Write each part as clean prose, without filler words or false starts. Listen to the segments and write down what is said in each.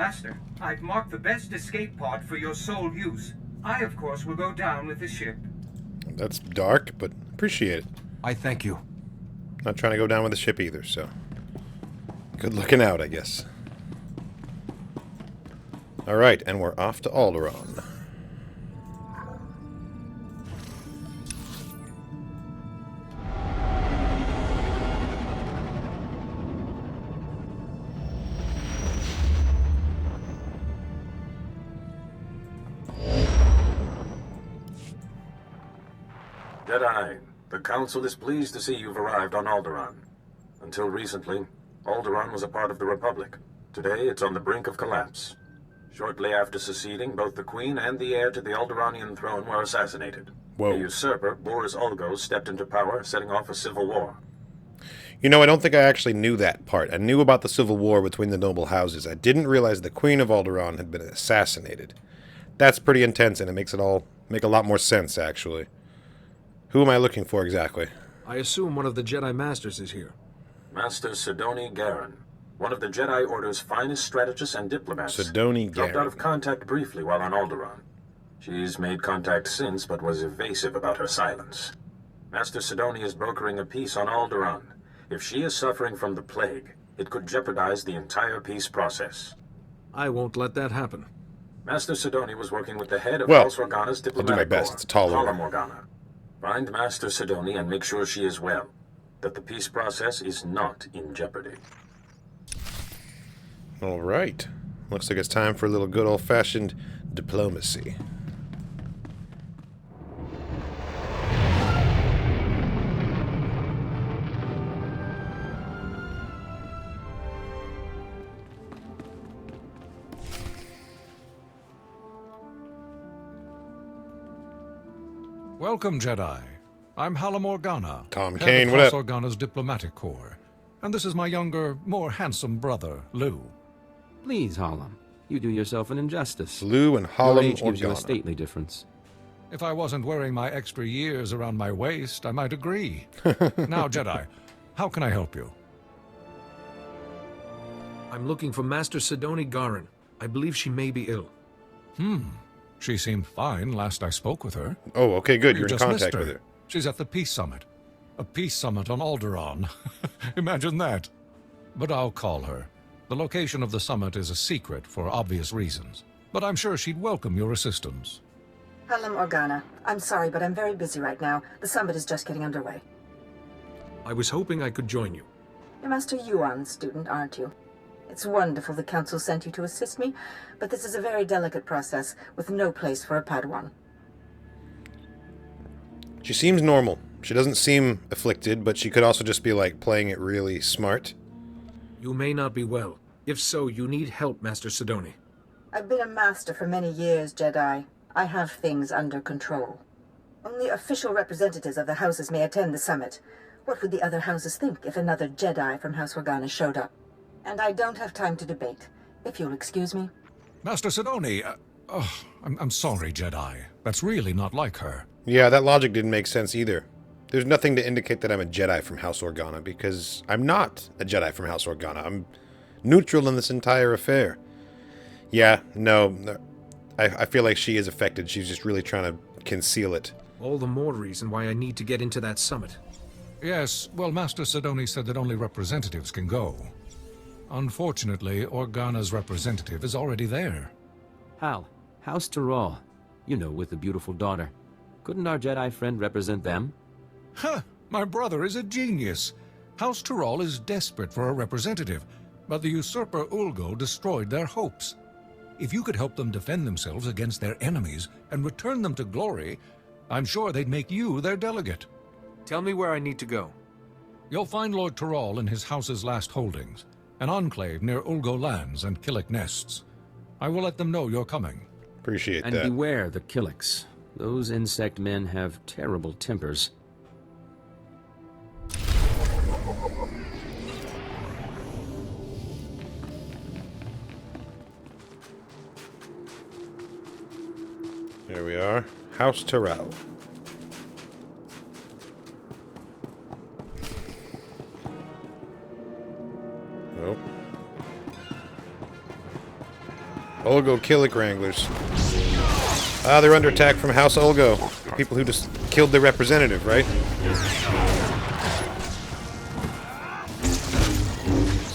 Master, I've marked the best escape pod for your sole use. I, of course, will go down with the ship. That's dark, but appreciate it. I thank you. Not trying to go down with the ship either, so... Good looking out, I guess. Alright, and we're off to Alderaan. Jedi, the Council is pleased to see you've arrived on Alderaan. Until recently, Alderaan was a part of the Republic. Today, it's on the brink of collapse. Shortly after seceding, both the Queen and the heir to the Alderaanian throne were assassinated. Whoa. The usurper, Boris Ulgo, stepped into power, setting off a civil war. You know, I don't think I actually knew that part. I knew about the civil war between the noble houses. I didn't realize the Queen of Alderaan had been assassinated. That's pretty intense, and it makes it all make a lot more sense, actually. Who am I looking for exactly? I assume one of the Jedi Masters is here. Master Sedoni Garen, one of the Jedi Order's finest strategists and diplomats. Sedoni dropped out Garen. of contact briefly while on Alderaan. She's made contact since, but was evasive about her silence. Master Sedoni is brokering a peace on Alderaan. If she is suffering from the plague, it could jeopardize the entire peace process. I won't let that happen. Master Sedoni was working with the head of Well, House Organa's I'll do diplomatic my best. corps, It's a tall order. Organa. Find Master Sedoni and make sure she is well. That the peace process is not in jeopardy. Alright. Looks like it's time for a little good old-fashioned diplomacy. Welcome, Jedi. I'm Hala Organa, Tom head Kane, of what House up? Organa's diplomatic corps. And this is my younger, more handsome brother, Lu. Please, Harlem. You do yourself an injustice. Lu and Your Harlem age gives you a Organa. stately difference. If I wasn't wearing my extra years around my waist, I might agree. Now, Jedi, how can I help you? I'm looking for Master Sedoni Garen. I believe she may be ill. She seemed fine last I spoke with her. Oh, okay, good. You You're in just missed contact with her. She's at the Peace Summit. A peace summit on Alderaan. Imagine that. But I'll call her. The location of the summit is a secret for obvious reasons. But I'm sure she'd welcome your assistance. Halam Organa, I'm sorry, but I'm very busy right now. The summit is just getting underway. I was hoping I could join you. You're Master Yuan's student, aren't you? It's wonderful the Council sent you to assist me, but this is a very delicate process with no place for a Padawan. She seems normal. She doesn't seem afflicted, but she could also just be, like, playing it really smart. You may not be well. If so, you need help, Master Sedoni. I've been a master for many years, Jedi. I have things under control. Only official representatives of the houses may attend the summit. What would the other houses think if another Jedi from House Organa showed up? And I don't have time to debate. If you'll excuse me. Master Sedoni, I'm sorry, Jedi. That's really not like her. Yeah, that logic didn't make sense either. There's nothing to indicate that I'm a Jedi from House Organa, because I'm not a Jedi from House Organa. I'm neutral in this entire affair. Yeah, no, I feel like she is affected. She's just really trying to conceal it. All the more reason why I need to get into that summit. Yes, well, Master Sedoni said that only representatives can go. Unfortunately, Organa's representative is already there. Hal, House Terral. You know, with the beautiful daughter. Couldn't our Jedi friend represent them? Huh! My brother is a genius. House Terral is desperate for a representative, but the usurper Ulgo destroyed their hopes. If you could help them defend themselves against their enemies and return them to glory, I'm sure they'd make you their delegate. Tell me where I need to go. You'll find Lord Terral in his house's last holdings, an enclave near Ulgo lands and Killik nests. I will let them know you're coming. Appreciate And that. beware the Killiks. Those insect men have terrible tempers. There we are. House Terral. Oh. Ulgo Killik Wranglers. Ah, they're under attack from House Ulgo. The people who just killed their representative, right?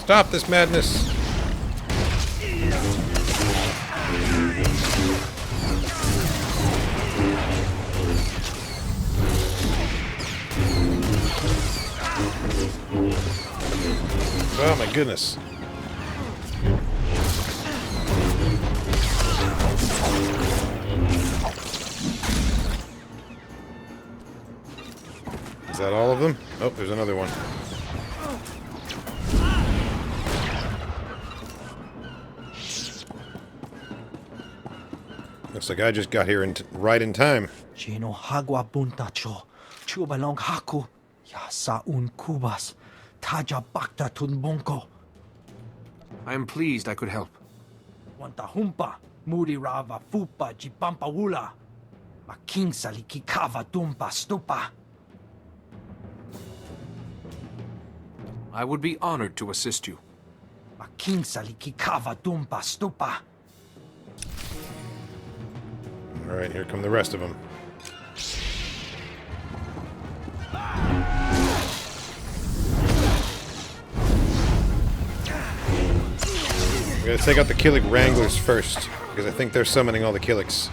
Stop this madness! Oh my goodness. Is that all of them? Oh, there's another one. Looks like I just got here right in time. Chino hagwa buntacho, chubalong haku, ya saun kubas, taja bakta tunbonko. I am pleased I could help. Wanta humpa, muri rava fupa jipampa wula. Making saliki kava dumpa stupa. I would be honored to assist you. Making saliki kava dumpa stupa. Alright, here come the rest of them. We gotta take out the Killik Wranglers first, because I think they're summoning all the Killiks.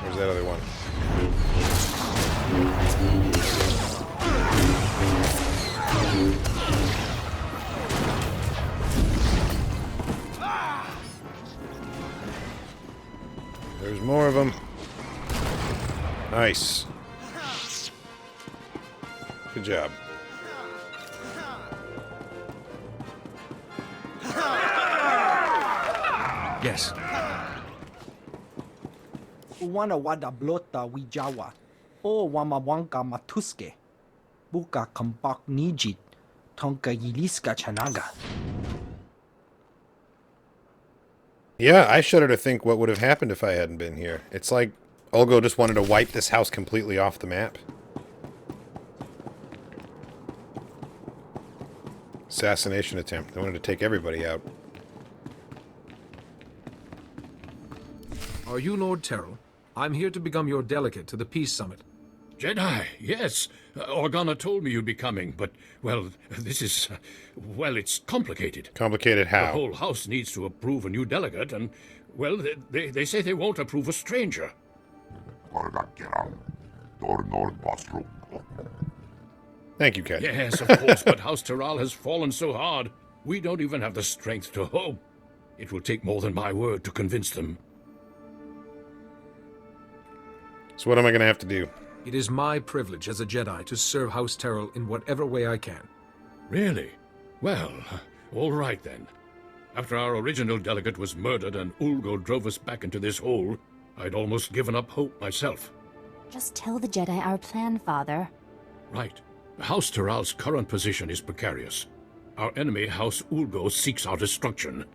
Where's that other one? There's more of them. Nice. Good job. Yes. Uwana wada blota wijawa. O wama wanka matuske. Buka kambak nijit. Tonka yiliska chanaga. Yeah, I shudder to think what would have happened if I hadn't been here. It's like Ulgo just wanted to wipe this house completely off the map. Assassination attempt. They wanted to take everybody out. Are you Lord Terral? I'm here to become your delegate to the Peace Summit. Jedi, yes. Organa told me you'd be coming, but, well, this is... well, it's complicated. Complicated The how? whole house needs to approve a new delegate, and, well, they say they won't approve a stranger. Thank you, Cat. Yes, of course, but House Terral has fallen so hard, we don't even have the strength to hope. It will take more than my word to convince them. So what am I going to have to do? It is my privilege as a Jedi to serve House Terral in whatever way I can. Really? Well, all right then. After our original delegate was murdered and Ulgo drove us back into this hole, I'd almost given up hope myself. Just tell the Jedi our plan, Father. Right. House Terral's current position is precarious. Our enemy, House Ulgo, seeks our destruction.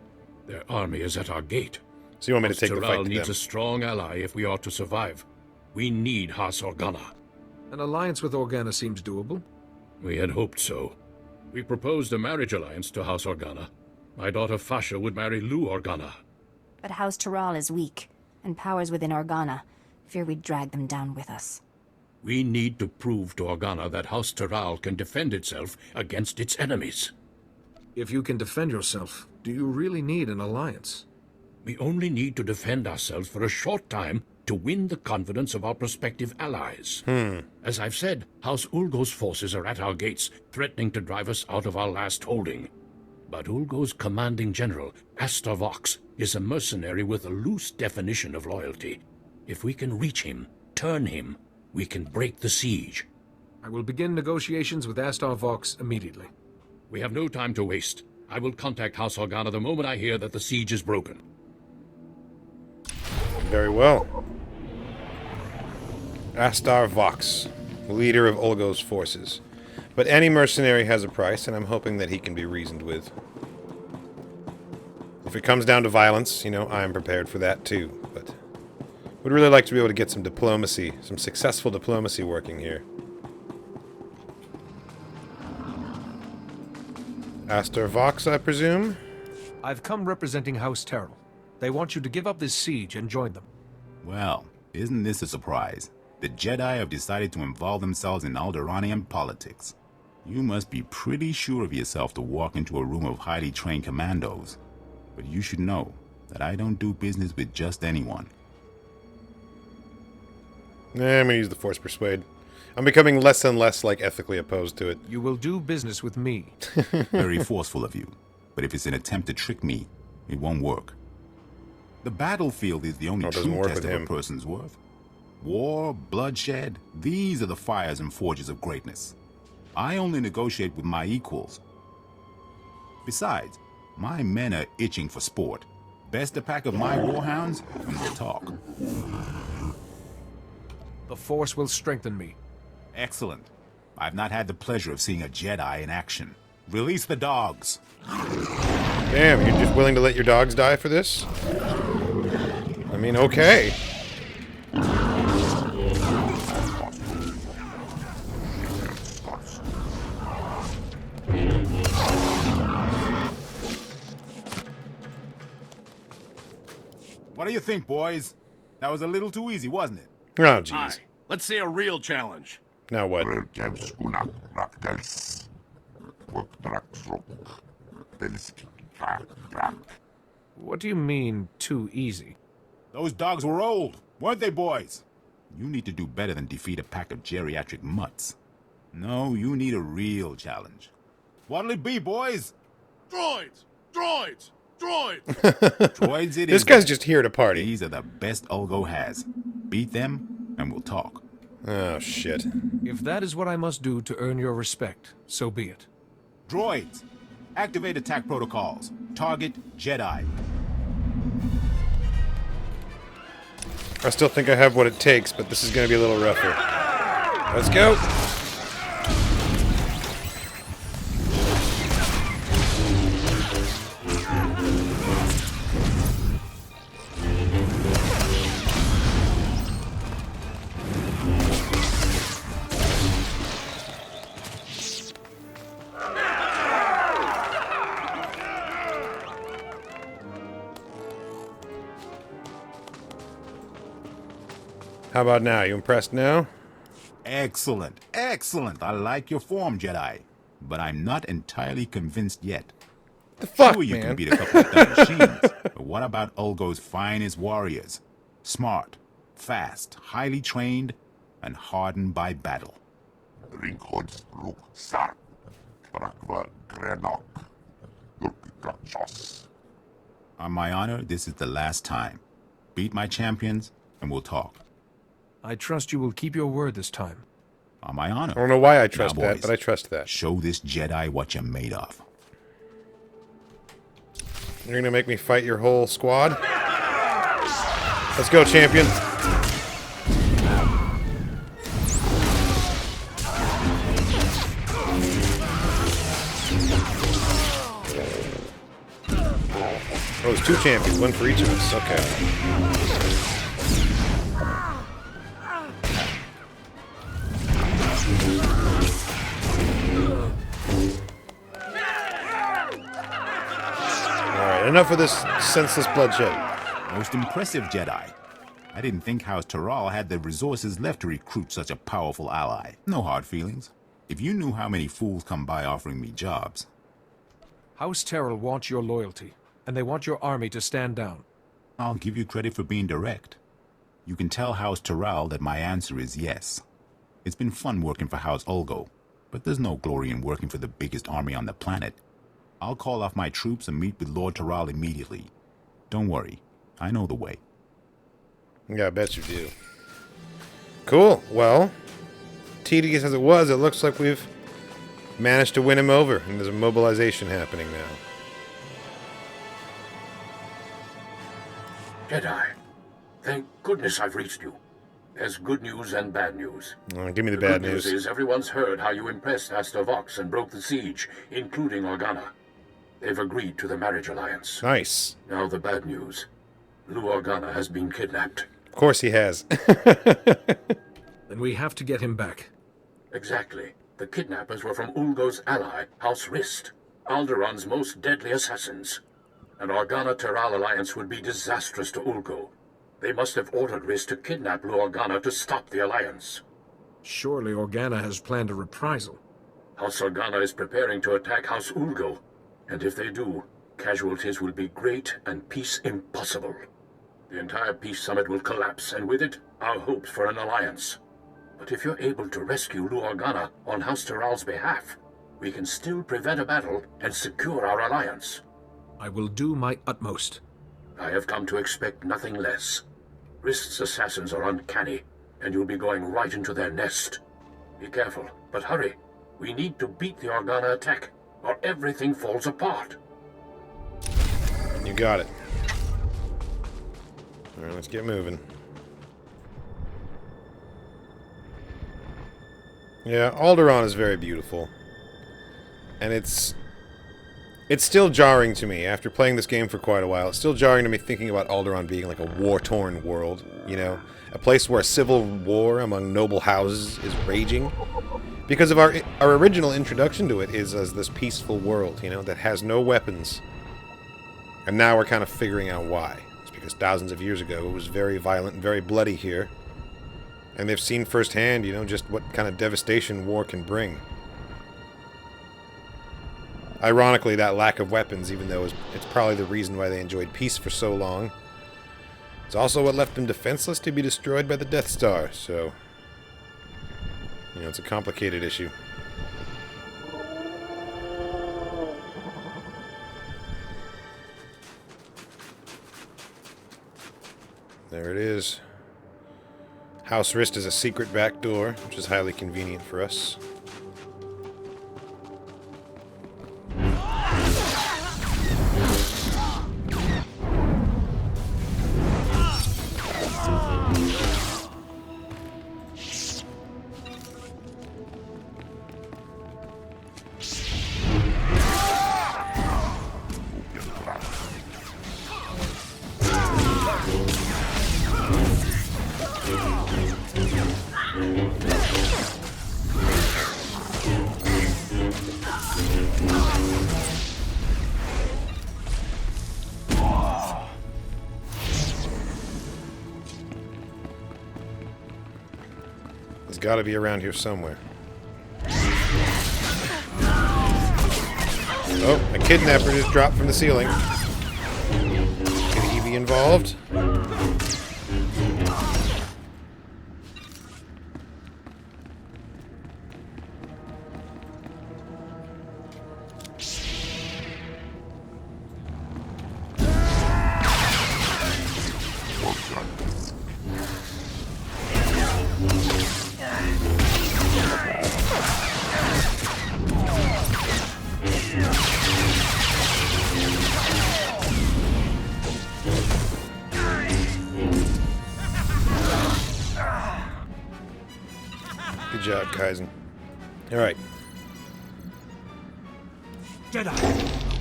Their army is at our gate. So you want me to House take the fight Terral to needs them? a strong ally if we are to survive. We need House Organa. An alliance with Organa seems doable. We had hoped so. We proposed a marriage alliance to House Organa. My daughter Fasha would marry Lu Orana. But House Terral is weak, and powers within Organa. Fear we'd drag them down with us. We need to prove to Organa that House Terral can defend itself against its enemies. If you can defend yourself, do you really need an alliance? We only need to defend ourselves for a short time to win the confidence of our prospective allies. As I've said, House Ulgo's forces are at our gates, threatening to drive us out of our last holding. But Ulgo's commanding general, Astor Vox, is a mercenary with a loose definition of loyalty. If we can reach him, turn him, we can break the siege. I will begin negotiations with Astor Vox immediately. We have no time to waste. I will contact House Organa the moment I hear that the siege is broken. Very well. Astar Vox, leader of Ulgo's forces. But any mercenary has a price, and I'm hoping that he can be reasoned with. If it comes down to violence, you know, I'm prepared for that too, but would really like to be able to get some diplomacy, some successful diplomacy working here. Astor Vox, I presume? I've come representing House Terral. They want you to give up this siege and join them. Well, isn't this a surprise? The Jedi have decided to involve themselves in Alderaanian politics. You must be pretty sure of yourself to walk into a room of highly trained commandos. But you should know that I don't do business with just anyone. I'm gonna use the Force Persuade. I'm becoming less and less, like, ethically opposed to it. You will do business with me. Very forceful of you. But if it's an attempt to trick me, it won't work. The battlefield is the only true test of a person's worth. War, bloodshed, these are the fires and forges of greatness. I only negotiate with my equals. Besides, my men are itching for sport. Best a pack of my warhounds, and we'll talk. The Force will strengthen me. Excellent. I've not had the pleasure of seeing a Jedi in action. Release the dogs. Damn, you're just willing to let your dogs die for this? I mean, okay. What do you think, boys? That was a little too easy, wasn't it? Oh, jeez. Let's see a real challenge. Now what? What do you mean, too easy? Those dogs were old, weren't they, boys? You need to do better than defeat a pack of geriatric mutts. No, you need a real challenge. What'll it be, boys? Droids! Droids! Droids! Droids it is. This guy's just here to party. These are the best Ulgo has. Beat them, and we'll talk. Oh, shit. If that is what I must do to earn your respect, so be it. Droids, activate attack protocols. Target Jedi. I still think I have what it takes, but this is going to be a little rougher. Let's go. How about now? You impressed now? Excellent, excellent. I like your form, Jedi. But I'm not entirely convinced yet. The fuck, sure, you man? can beat a couple of dumb machines, but what about Ulgo's finest warriors? Smart, fast, highly trained, and hardened by battle. On my honor, this is the last time. Beat my champions, and we'll talk. I trust you will keep your word this time. On my honor. I don't know why I trust Now, that, boys, but I trust that. Show this Jedi what you're made of. You're gonna make me fight your whole squad? Let's go, champion. Oh, there's two champions, one for each of us. Okay. Alright, enough of this senseless bloodshed. Most impressive, Jedi. I didn't think House Terral had the resources left to recruit such a powerful ally. No hard feelings. If you knew how many fools come by offering me jobs. House Terral wants your loyalty, and they want your army to stand down. I'll give you credit for being direct. You can tell House Terral that my answer is yes. It's been fun working for House Ulgo, but there's no glory in working for the biggest army on the planet. I'll call off my troops and meet with Lord Terral immediately. Don't worry, I know the way. Yeah, I bet you do. Cool. Well, tedious as it was, it looks like we've managed to win him over, and there's a mobilization happening now. Jedi, thank goodness I've reached you. There's good news and bad news. Give me the bad good news is everyone's heard how you impressed Astor Vox and broke the siege, including Organa. They've agreed to the marriage alliance. Nice. Now the bad news. Lu Orana has been kidnapped. Of course he has. Then we have to get him back. Exactly. The kidnappers were from Ulgo's ally, House Rist. Alderaan's most deadly assassins. An Organa-Terral alliance would be disastrous to Ulgo. They must have ordered Riz to kidnap Lu Orana to stop the alliance. Surely Organa has planned a reprisal. House Organa is preparing to attack House Ulgo, and if they do, casualties will be great and peace impossible. The entire peace summit will collapse, and with it, our hopes for an alliance. But if you're able to rescue Lu Orana on House Terral's behalf, we can still prevent a battle and secure our alliance. I will do my utmost. I have come to expect nothing less. Riz's assassins are uncanny, and you'll be going right into their nest. Be careful, but hurry. We need to beat the Organa attack, or everything falls apart. You got it. Alright, let's get moving. Yeah, Alderaan is very beautiful. And it's still jarring to me, after playing this game for quite a while. It's still jarring to me thinking about Alderaan being like a war-torn world, you know? A place where a civil war among noble houses is raging. Because of our original introduction to it is as this peaceful world, you know, that has no weapons. And now we're kind of figuring out why. It's because thousands of years ago it was very violent and very bloody here. And they've seen firsthand, you know, just what kind of devastation war can bring. Ironically, that lack of weapons, even though it's probably the reason why they enjoyed peace for so long, it's also what left them defenseless to be destroyed by the Death Star, so... You know, it's a complicated issue. There it is. House Rist is a secret back door, which is highly convenient for us. It's got to be around here somewhere. Oh, a kidnapper just dropped from the ceiling. Get Evie involved. Good job, Kaizen. Alright. Jedi!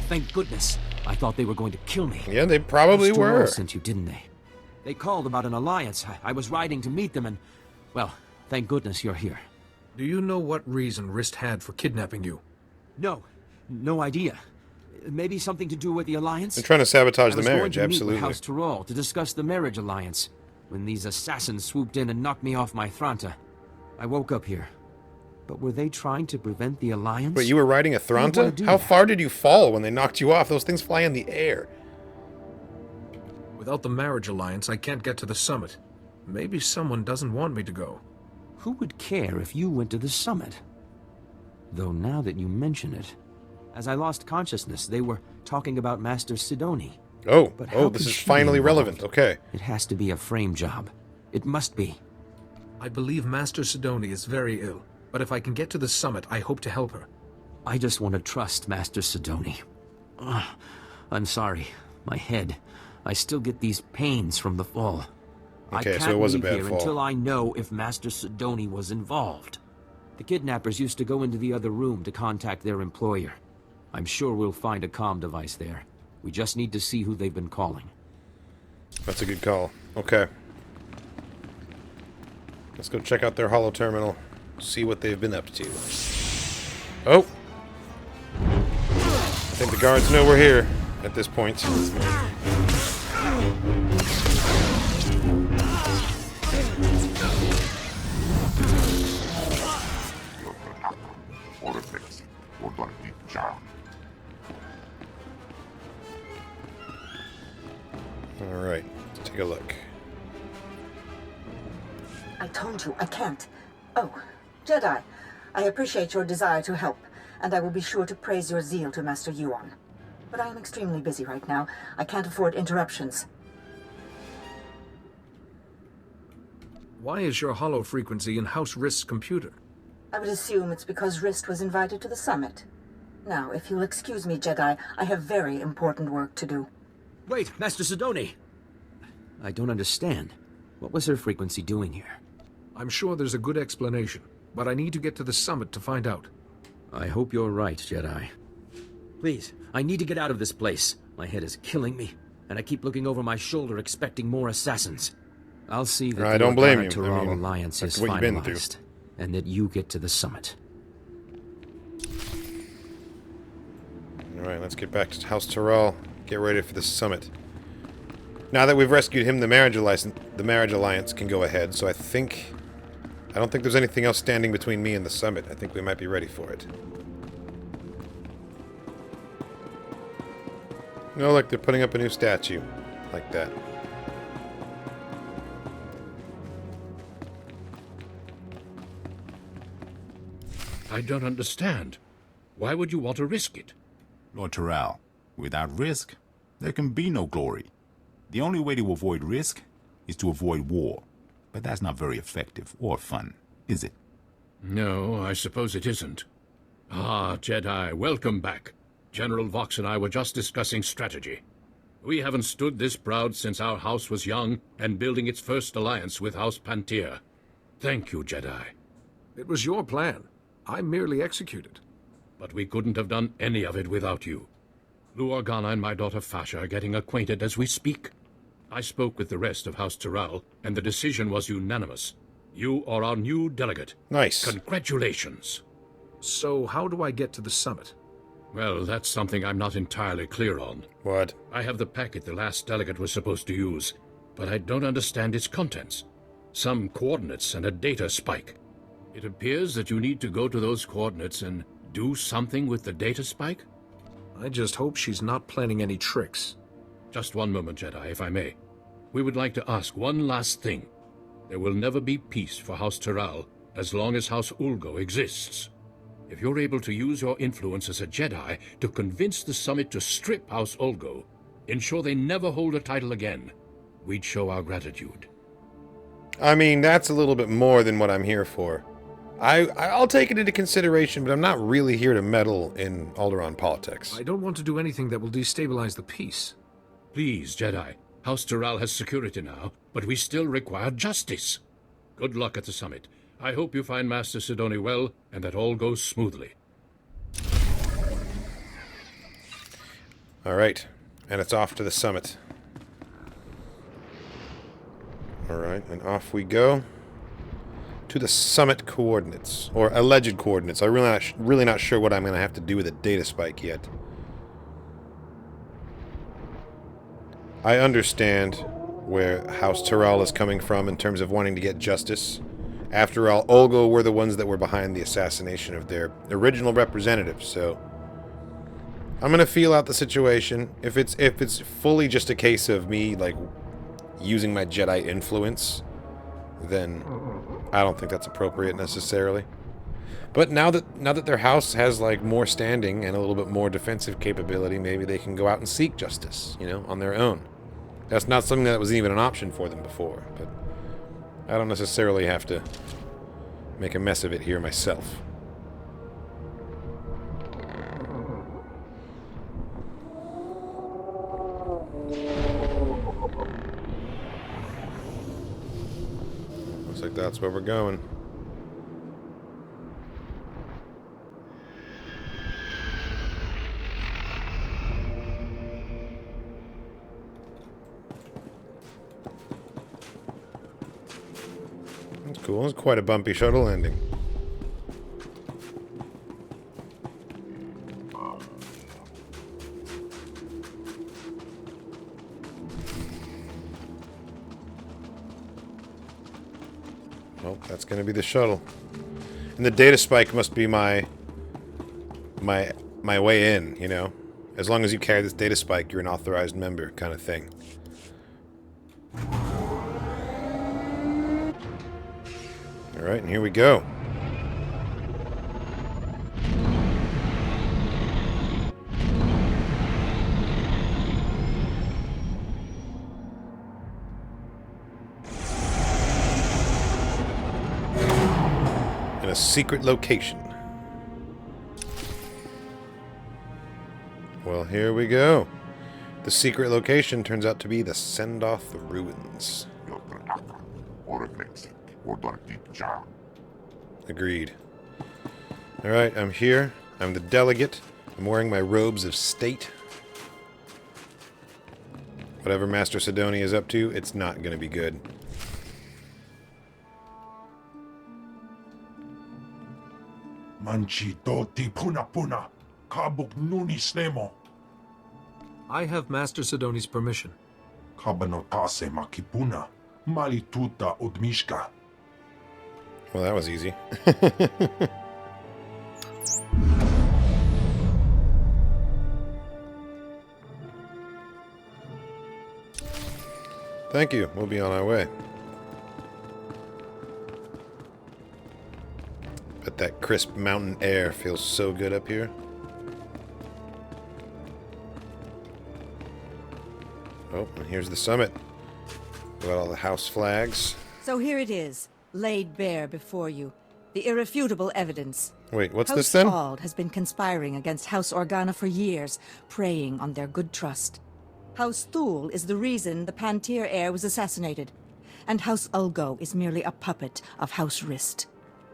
Thank goodness. I thought they were going to kill me. Yeah, they probably were. Sent you, didn't they? They called about an alliance. I was riding to meet them and... Well, thank goodness you're here. Do you know what reason Rist had for kidnapping you? No. No idea. Maybe something to do with the alliance? They're trying to sabotage the marriage, I was going to absolutely. meet with House Terral to discuss the marriage alliance when these assassins swooped in and knocked me off my Thranta. I woke up here. But were they trying to prevent the alliance? Wait, you were riding a Thranta? How far did you fall when they knocked you off? Those things fly in the air. Without the marriage alliance, I can't get to the summit. Maybe someone doesn't want me to go. Who would care if you went to the summit? Though now that you mention it, as I lost consciousness, they were talking about Master Sedoni. Oh, this is finally relevant. Okay. It has to be a frame job. It must be. I believe Master Sedoni is very ill, but if I can get to the summit, I hope to help her. I just want to trust Master Sedoni. I'm sorry. My head. I still get these pains from the fall. Okay, so it was a bad fall. Until I know if Master Sedoni was involved. The kidnappers used to go into the other room to contact their employer. I'm sure we'll find a comm device there. We just need to see who they've been calling. That's a good call. Okay. Let's go check out their holo terminal. See what they've been up to. Oh! think the guards know we're here at this point. Alright, let's take a look. I told you, I can't. Oh, Jedi, I appreciate your desire to help, and I will be sure to praise your zeal to Master Yuan. But I am extremely busy right now. I can't afford interruptions. Why is your hollow frequency in House Rist's computer? I would assume it's because Rist was invited to the summit. Now, if you'll excuse me, Jedi, I have very important work to do. Wait, Master Sedoni! I don't understand. What was her frequency doing here? I'm sure there's a good explanation, but I need to get to the summit to find out. I hope you're right, Jedi. Please, I need to get out of this place. My head is killing me, and I keep looking over my shoulder expecting more assassins. I'll see that I don't blame you. Terral alliance is finalized, and that you get to the summit. Alright, let's get back to House Terral. Get ready for the summit. Now that we've rescued him, the marriage alliance can go ahead, so I don't think there's anything else standing between me and the summit. I think we might be ready for it. No, look, they're putting up a new statue. Like that. I don't understand. Why would you want to risk it? Lord Terral, without risk, there can be no glory. The only way to avoid risk is to avoid war. But that's not very effective or fun, is it? No, I suppose it isn't. Ah, Jedi, welcome back. General Vox and I were just discussing strategy. We haven't stood this proud since our house was young and building its first alliance with House Pantir. Thank you, Jedi. It was your plan. I merely executed. But we couldn't have done any of it without you. Lu Orana and my daughter Fasha are getting acquainted as we speak. I spoke with the rest of House Terral, and the decision was unanimous. You are our new delegate. Nice. Congratulations. So how do I get to the summit? Well, that's something I'm not entirely clear on. What? I have the packet the last delegate was supposed to use, but I don't understand its contents. Some coordinates and a data spike. It appears that you need to go to those coordinates and do something with the data spike? I just hope she's not planning any tricks. Just one moment, Jedi, if I may. We would like to ask one last thing. There will never be peace for House Terral as long as House Ulgo exists. If you're able to use your influence as a Jedi to convince the summit to strip House Ulgo, ensure they never hold a title again, we'd show our gratitude. I mean, that's a little bit more than what I'm here for. I'll take it into consideration, but I'm not really here to meddle in Alderaan politics. I don't want to do anything that will destabilize the peace. Please, Jedi. House Terral has security now, but we still require justice. Good luck at the summit. I hope you find Master Sedoni well, and that all goes smoothly. Alright, and it's off to the summit. Alright, and off we go. To the summit coordinates, or alleged coordinates. I'm really not sure what I'm going to have to do with a data spike yet. I understand where House Terral is coming from in terms of wanting to get justice. After all, Ulgo were the ones that were behind the assassination of their original representative, so I'm going to feel out the situation. If it's fully just a case of me, like, using my Jedi influence, then I don't think that's appropriate necessarily. But now that their house has, like, more standing and a little bit more defensive capability, maybe they can go out and seek justice, you know, on their own. That's not something that was even an option for them before, but I don't necessarily have to make a mess of it here myself. Looks like that's where we're going. That's cool. It's quite a bumpy shuttle landing. That's going to be the shuttle. And the data spike must be my way in, you know? As long as you carry this data spike, you're an authorized member kind of thing. Alright, and here we go. In a secret location. Well, here we go. The secret location turns out to be the Send-Off Ruins. Agreed. Alright, I'm here. I'm the delegate. I'm wearing my robes of state. Whatever Master Sedoni is up to, it's not going to be good. Manchi doti puna puna. Kabuk nuni snemo. I have Master Sedoni's permission. Kabanotase makipuna. Malituta udmishka. Well, that was easy. Thank you. We'll be on our way. But that crisp mountain air feels so good up here. Oh, and here's the summit. Got all the house flags. So here it is, laid bare before you. The irrefutable evidence. Wait, what's House this then? Terral has been conspiring against House Organa for years, preying on their good trust. House Thule is the reason the Pantir heir was assassinated. And House Ulgo is merely a puppet of House Rist.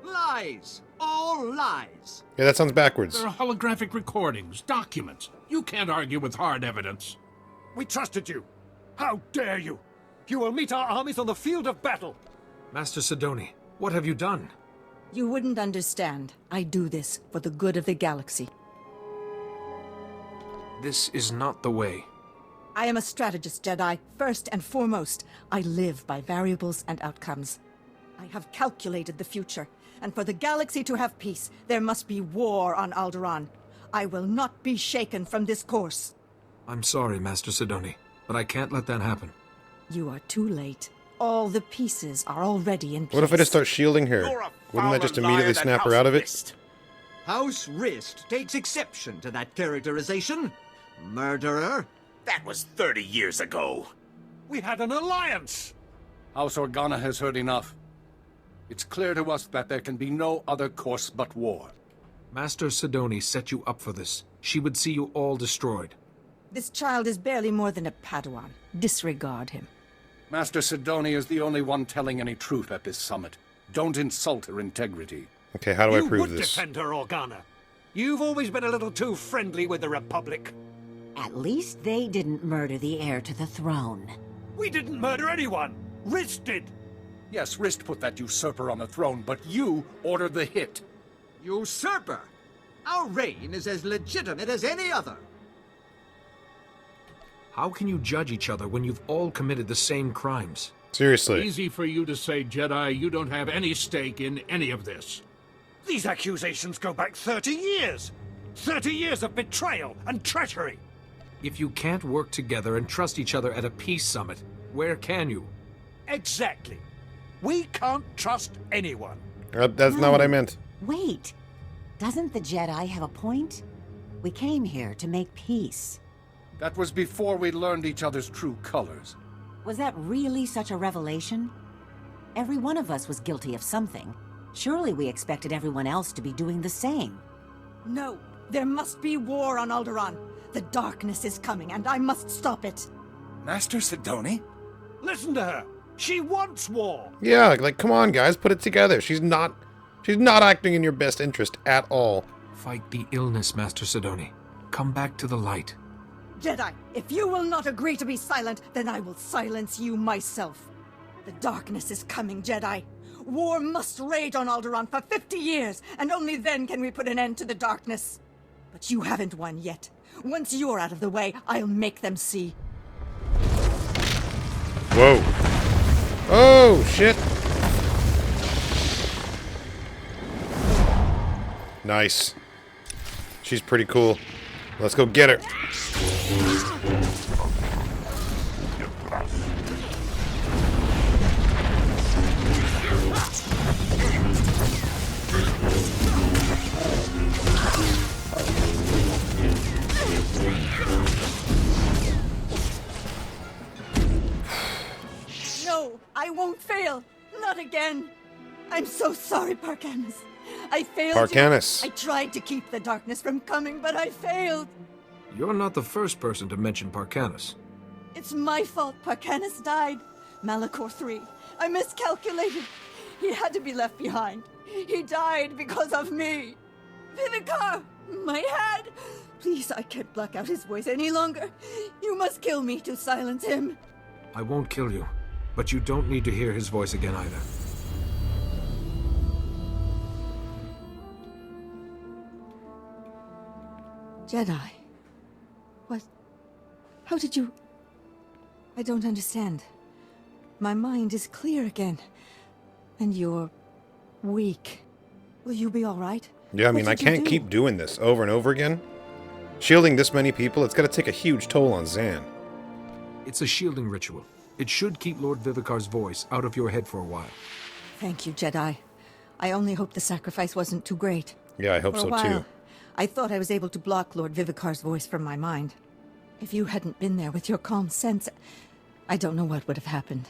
Lies! All lies! Yeah, that sounds backwards. There are holographic recordings, documents. You can't argue with hard evidence. We trusted you. How dare you? You will meet our armies on the field of battle. Master Sedoni, what have you done? You wouldn't understand. I do this for the good of the galaxy. This is not the way. I am a strategist, Jedi. First and foremost, I live by variables and outcomes. I have calculated the future, and for the galaxy to have peace, there must be war on Alderaan. I will not be shaken from this course. I'm sorry, Master Sedoni, but I can't let that happen. You are too late. All the pieces are already in place. What if I just start shielding her? Wouldn't that just immediately snap her out of it? House Rist takes exception to that characterization. Murderer. That was 30 years ago. We had an alliance. House Organa has heard enough. It's clear to us that there can be no other course but war. Master Sedoni set you up for this. She would see you all destroyed. This child is barely more than a Padawan. Disregard him. Master Sedoni is the only one telling any truth at this summit. Don't insult her integrity. Okay, how do I prove You would this? defend her, Organa. You've always been a little too friendly with the Republic. At least they didn't murder the heir to the throne. We didn't murder anyone. Rist did. Yes, Rist put that usurper on the throne, but you ordered the hit. Usurper? Our reign is as legitimate as any other. How can you judge each other when you've all committed the same crimes? Seriously. Easy for you to say, Jedi, you don't have any stake in any of this. These accusations go back 30 years. 30 years of betrayal and treachery. If you can't work together and trust each other at a peace summit, where can you? Exactly. We can't trust anyone. That's not what I meant. Wait. Doesn't the Jedi have a point? We came here to make peace. That was before we learned each other's true colors. Was that really such a revelation? Every one of us was guilty of something. Surely we expected everyone else to be doing the same. No, there must be war on Alderaan. The darkness is coming, and I must stop it. Master Sedoni? Listen to her. She wants war. Yeah, like come on, guys, put it together. She's not acting in your best interest at all. Fight the illness, Master Sedoni. Come back to the light. Jedi, if you will not agree to be silent, then I will silence you myself. The darkness is coming, Jedi. War must rage on Alderaan for 50 years, and only then can we put an end to the darkness. But you haven't won yet. Once you're out of the way, I'll make them see. Whoa. Oh, shit. Nice. She's pretty cool. Let's go get her. No, I won't fail. Not again. I'm so sorry, Parkanis. I failed Parkanis. you. I tried to keep the darkness from coming, but I failed. You're not the first person to mention Parkanis. It's my fault Parkanis died. Malachor III. I miscalculated. He had to be left behind. He died because of me. Vivikar! My head! Please, I can't block out his voice any longer. You must kill me to silence him. I won't kill you, but you don't need to hear his voice again either. Jedi. What? How did you... I don't understand. My mind is clear again. And you're... weak. Will you be all right? Yeah, I mean, I can't keep doing this over and over again. Shielding this many people, it's gotta take a huge toll on Zan. It's a shielding ritual. It should keep Lord Vivikar's voice out of your head for a while. Thank you, Jedi. I only hope the sacrifice wasn't too great. Yeah, I hope so too. I thought I was able to block Lord Vivikar's voice from my mind. If you hadn't been there with your calm sense, I don't know what would have happened.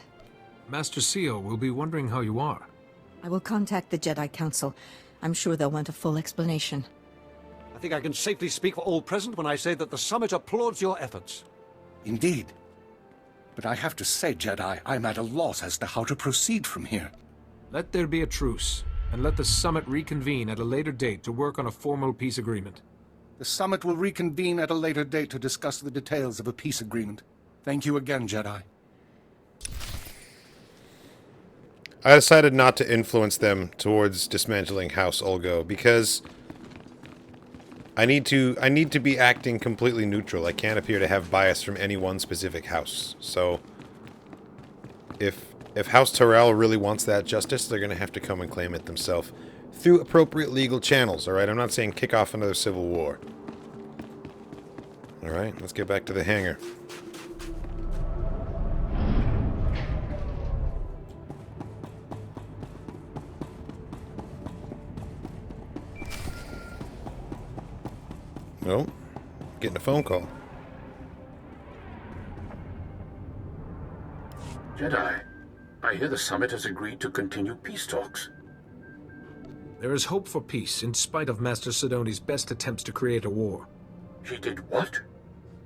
Master Seal will be wondering how you are. I will contact the Jedi Council. I'm sure they'll want a full explanation. I think I can safely speak for all present when I say that the Summit applauds your efforts. Indeed. But I have to say, Jedi, I'm at a loss as to how to proceed from here. Let there be a truce, and let the Summit reconvene at a later date to work on a formal peace agreement. The Summit will reconvene at a later date to discuss the details of a peace agreement. Thank you again, Jedi. I decided not to influence them towards dismantling House Ulgo because I need to be acting completely neutral. I can't appear to have bias from any one specific house. So if House Terral really wants that justice, they're going to have to come and claim it themselves through appropriate legal channels, all right? I'm not saying kick off another civil war. All right, let's get back to the hangar. Oh, getting a phone call. Jedi, I hear the Summit has agreed to continue peace talks. There is hope for peace, in spite of Master Sedoni's best attempts to create a war. She did what?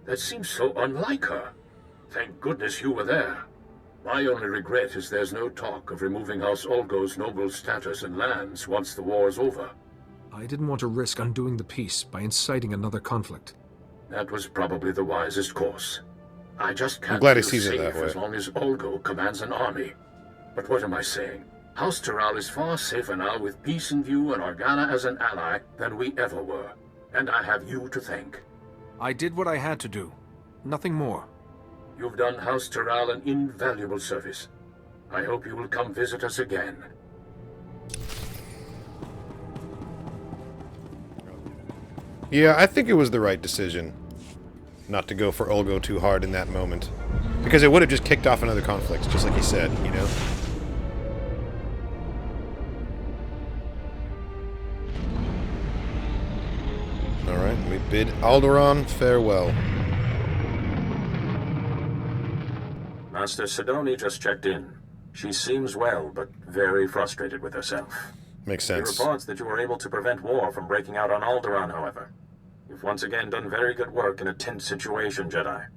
That seems so unlike her. Thank goodness you were there. My only regret is there's no talk of removing House Ulgo's noble status and lands once the war is over. I didn't want to risk undoing the peace by inciting another conflict. That was probably the wisest course. I just can't I'm glad he feel sees it safe that way. as long as Ulgo commands an army. But what am I saying? House Terral is far safer now with peace in view and Organa as an ally than we ever were. And I have you to thank. I did what I had to do. Nothing more. You've done House Terral an invaluable service. I hope you will come visit us again. Yeah, I think it was the right decision not to go for Ulgo too hard in that moment. Because it would have just kicked off another conflict, just like he said, you know? Alright, we bid Alderaan farewell. Master Sedoni just checked in. She seems well, but very frustrated with herself. Makes sense. She reports that you were able to prevent war from breaking out on Alderaan, however. You've once again done very good work in a tense situation, Jedi.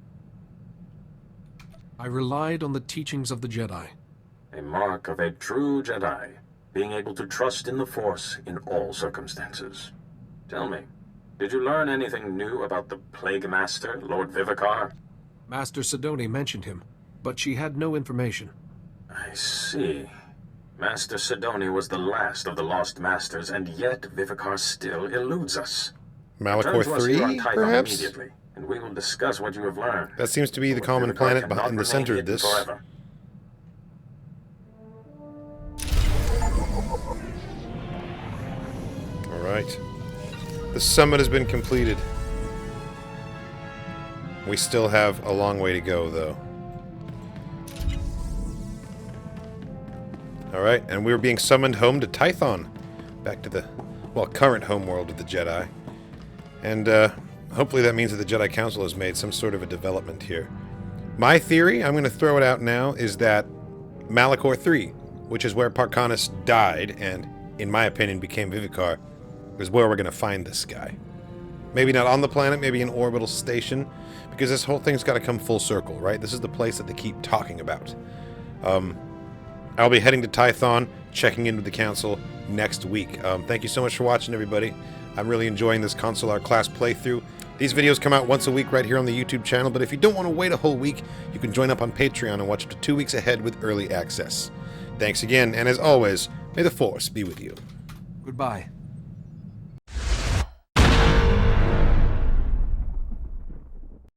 I relied on the teachings of the Jedi. A mark of a true Jedi, being able to trust in the Force in all circumstances. Tell me, did you learn anything new about the Plague Master, Lord Vivikar? Master Sedoni mentioned him, but she had no information. I see. Master Sedoni was the last of the Lost Masters, and yet Vivikar still eludes us. Malachor III, perhaps? Immediately, and we will discuss what you have learned. That seems to be the common planet behind the center of this. Forever. Alright. The summit has been completed. We still have a long way to go, though. Alright, and we're being summoned home to Tython. Back to the, well, current homeworld of the Jedi. And, hopefully that means that the Jedi Council has made some sort of a development here. My theory, I'm going to throw it out now, is that Malachor 3, which is where Parkanis died, and, in my opinion, became Vivicar, is where we're going to find this guy. Maybe not on the planet, maybe an orbital station, because this whole thing's got to come full circle, right? This is the place that they keep talking about. I'll be heading to Tython, checking in with the Council next week. Thank you so much for watching, everybody. I'm really enjoying this Consular class playthrough. These videos come out once a week right here on the YouTube channel, but if you don't want to wait a whole week, you can join up on Patreon and watch up to 2 weeks ahead with early access. Thanks again, and as always, may the Force be with you. Goodbye.